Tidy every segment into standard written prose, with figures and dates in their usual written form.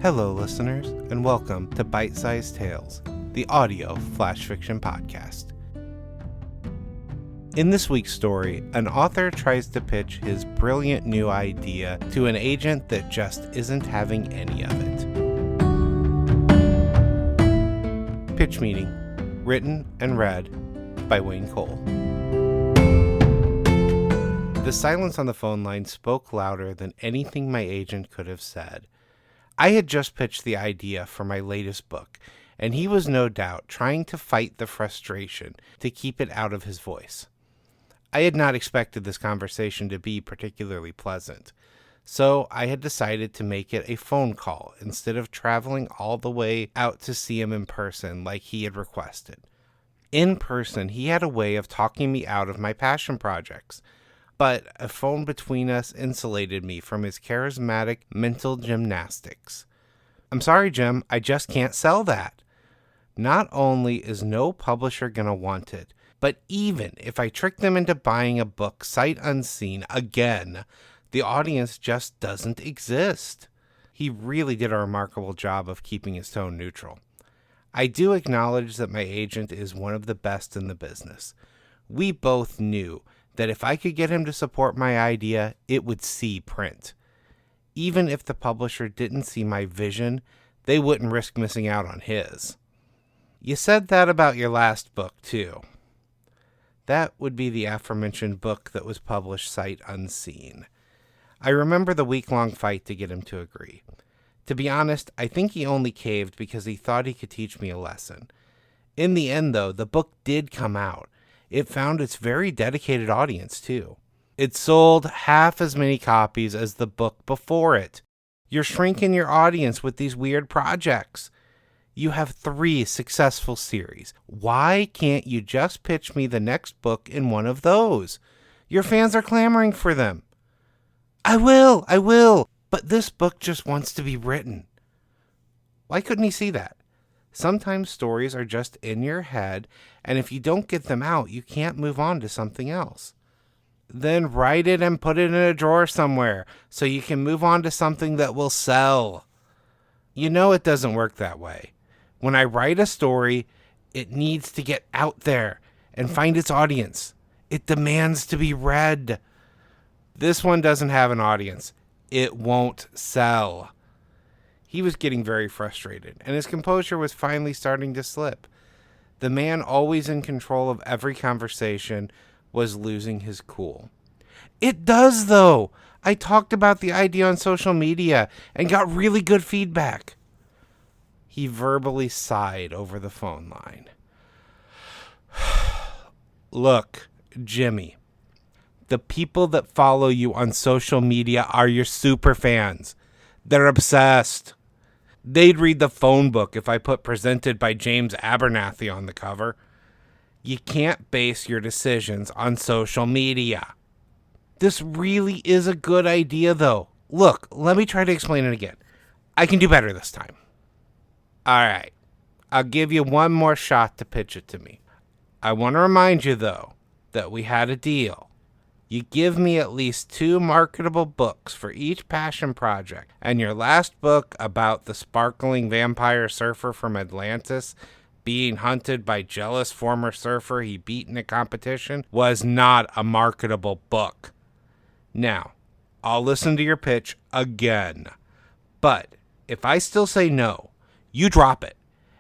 Hello, listeners, and welcome to Bite-Sized Tales, the audio flash fiction podcast. In this week's story, an author tries to pitch his brilliant new idea to an agent that just isn't having any of it. Pitch Meeting, written and read by Wayne Cole. The silence on the phone line spoke louder than anything my agent could have said. I had just pitched the idea for my latest book, and he was no doubt trying to fight the frustration to keep it out of his voice. I had not expected this conversation to be particularly pleasant, so I had decided to make it a phone call instead of traveling all the way out to see him in person like he had requested. In person, he had a way of talking me out of my passion projects, but a phone between us insulated me from his charismatic mental gymnastics. I'm sorry, Jim, I just can't sell that. Not only is no publisher going to want it, but even if I trick them into buying a book sight unseen again, the audience just doesn't exist. He really did a remarkable job of keeping his tone neutral. I do acknowledge that my agent is one of the best in the business. We both knew that if I could get him to support my idea, it would see print. Even if the publisher didn't see my vision, they wouldn't risk missing out on his. You said that about your last book, too. That would be the aforementioned book that was published sight unseen. I remember the week-long fight to get him to agree. To be honest, I think he only caved because he thought he could teach me a lesson. In the end, though, the book did come out. It found its very dedicated audience, too. It sold half as many copies as the book before it. You're shrinking your audience with these weird projects. You have 3 successful series. Why can't you just pitch me the next book in one of those? Your fans are clamoring for them. I will, but this book just wants to be written. Why couldn't he see that? Sometimes stories are just in your head, and if you don't get them out, you can't move on to something else. Then write it and put it in a drawer somewhere so you can move on to something that will sell. You know it doesn't work that way. When I write a story, it needs to get out there and find its audience. It demands to be read. This one doesn't have an audience. It won't sell. He was getting very frustrated, and his composure was finally starting to slip. The man, always in control of every conversation, was losing his cool. It does, though. I talked about the idea on social media and got really good feedback. He verbally sighed over the phone line. Look, Jimmy, the people that follow you on social media are your super fans. They're obsessed. They'd read the phone book if I put presented by James Abernathy on the cover. You can't base your decisions on social media. This really is a good idea, though. Look, let me try to explain it again. I can do better this time. All right, I'll give you one more shot to pitch it to me. I want to remind you, though, that we had a deal. You give me at least 2 marketable books for each passion project, and your last book about the sparkling vampire surfer from Atlantis being hunted by jealous former surfer he beat in a competition was not a marketable book. Now, I'll listen to your pitch again, but if I still say no, you drop it,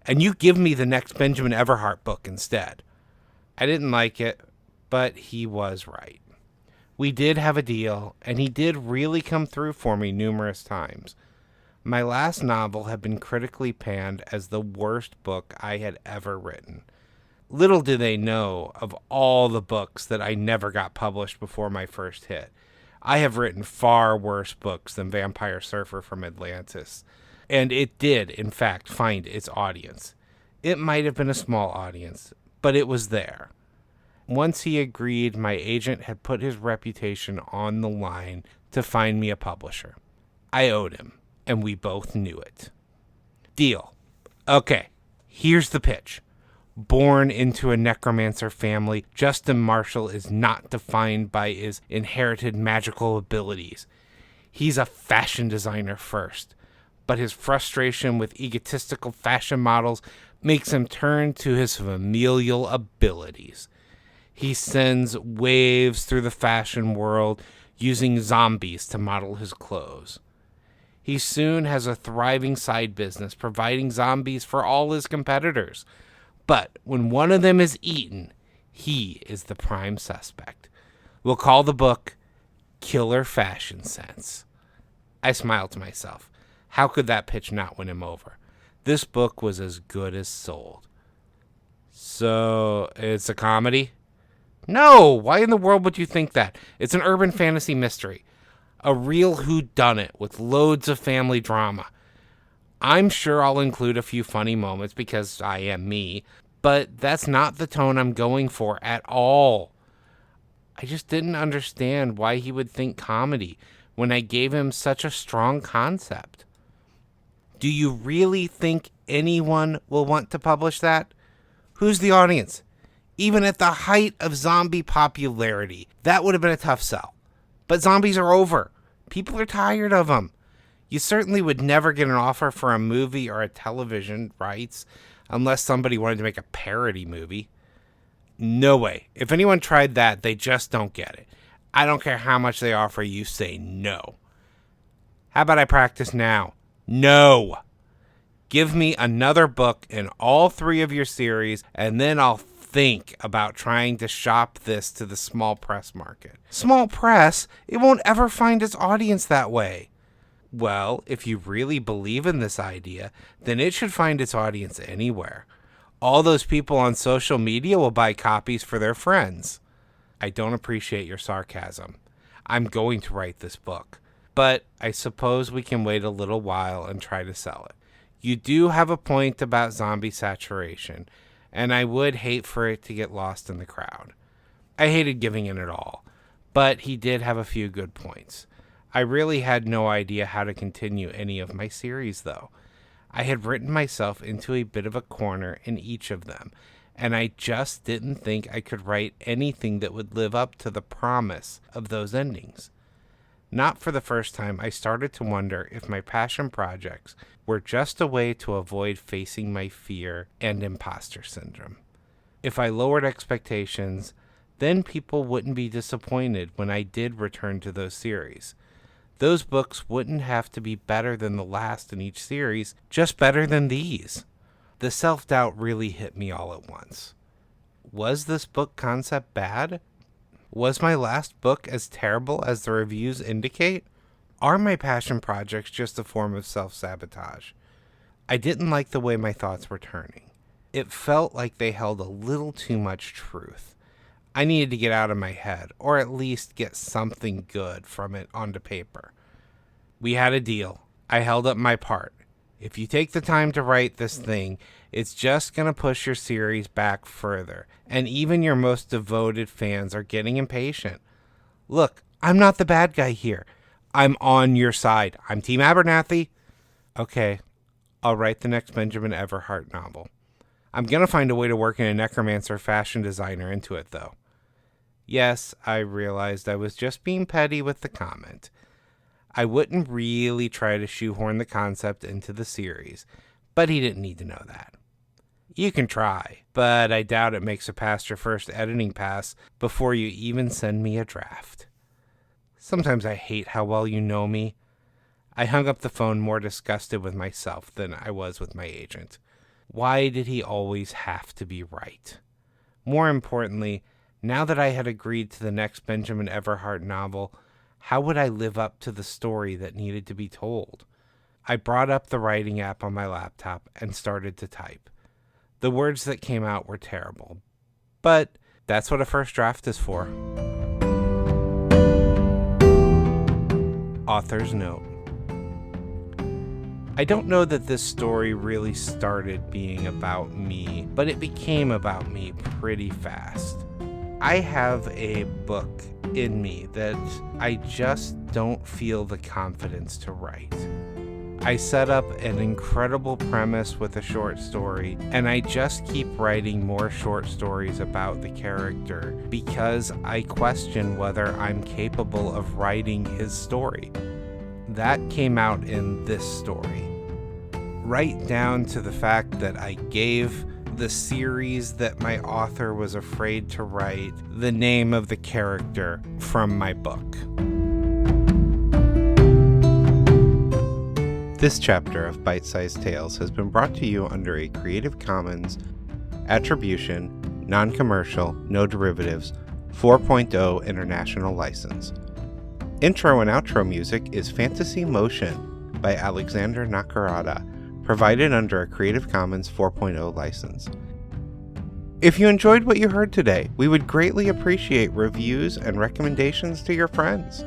and you give me the next Benjamin Everhart book instead. I didn't like it, but he was right. We did have a deal, and he did really come through for me numerous times. My last novel had been critically panned as the worst book I had ever written. Little do they know of all the books that I never got published before my first hit. I have written far worse books than Vampire Surfer from Atlantis, and it did, in fact, find its audience. It might have been a small audience, but it was there. Once he agreed, my agent had put his reputation on the line to find me a publisher. I owed him, and we both knew it. Deal. Okay, here's the pitch. Born into a necromancer family, Justin Marshall is not defined by his inherited magical abilities. He's a fashion designer first, but his frustration with egotistical fashion models makes him turn to his familial abilities. He sends waves through the fashion world using zombies to model his clothes. He soon has a thriving side business providing zombies for all his competitors. But when one of them is eaten, he is the prime suspect. We'll call the book Killer Fashion Sense. I smiled to myself. How could that pitch not win him over? This book was as good as sold. So, it's a comedy? No! Why in the world would you think that? It's an urban fantasy mystery. A real whodunit with loads of family drama. I'm sure I'll include a few funny moments because I am me, but that's not the tone I'm going for at all. I just didn't understand why he would think comedy when I gave him such a strong concept. Do you really think anyone will want to publish that? Who's the audience? Even at the height of zombie popularity, that would have been a tough sell. But zombies are over. People are tired of them. You certainly would never get an offer for a movie or a television rights unless somebody wanted to make a parody movie. No way. If anyone tried that, they just don't get it. I don't care how much they offer, you say no. How about I practice now? No. Give me another book in all 3 of your series, and then I'll think about trying to shop this to the small press market. Small press? It won't ever find its audience that way. Well, if you really believe in this idea, then it should find its audience anywhere. All those people on social media will buy copies for their friends. I don't appreciate your sarcasm. I'm going to write this book, but I suppose we can wait a little while and try to sell it. You do have a point about zombie saturation, and I would hate for it to get lost in the crowd. I hated giving it at all, but he did have a few good points. I really had no idea how to continue any of my series, though. I had written myself into a bit of a corner in each of them, and I just didn't think I could write anything that would live up to the promise of those endings. Not for the first time, I started to wonder if my passion projects were just a way to avoid facing my fear and imposter syndrome. If I lowered expectations, then people wouldn't be disappointed when I did return to those series. Those books wouldn't have to be better than the last in each series, just better than these. The self-doubt really hit me all at once. Was this book concept bad? Was my last book as terrible as the reviews indicate? Are my passion projects just a form of self-sabotage? I didn't like the way my thoughts were turning. It felt like they held a little too much truth. I needed to get out of my head, or at least get something good from it onto paper. We had a deal. I held up my part. If you take the time to write this thing, it's just going to push your series back further, and even your most devoted fans are getting impatient. Look, I'm not the bad guy here. I'm on your side. I'm Team Abernathy. Okay, I'll write the next Benjamin Everhart novel. I'm going to find a way to work in a necromancer fashion designer into it, though. Yes, I realized I was just being petty with the comment. I wouldn't really try to shoehorn the concept into the series, but he didn't need to know that. You can try, but I doubt it makes it past your first editing pass before you even send me a draft. Sometimes I hate how well you know me. I hung up the phone more disgusted with myself than I was with my agent. Why did he always have to be right? More importantly, now that I had agreed to the next Benjamin Everhart novel, how would I live up to the story that needed to be told? I brought up the writing app on my laptop and started to type. The words that came out were terrible, but that's what a first draft is for. Author's note. I don't know that this story really started being about me, but it became about me pretty fast. I have a book in me that I just don't feel the confidence to write. I set up an incredible premise with a short story, and I just keep writing more short stories about the character because I question whether I'm capable of writing his story. That came out in this story. right down to the fact that I gave the series that my author was afraid to write the name of the character from my book. This chapter of Bite-Sized Tales has been brought to you under a Creative Commons Attribution, Non-Commercial, No Derivatives 4.0 International License. Intro and outro music is Fantasy Motion by Alexander Nakarada, provided under a Creative Commons 4.0 license. If you enjoyed what you heard today, we would greatly appreciate reviews and recommendations to your friends.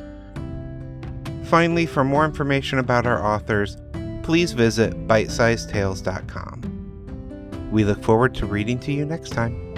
Finally, for more information about our authors, please visit bitesizedtales.com. We look forward to reading to you next time.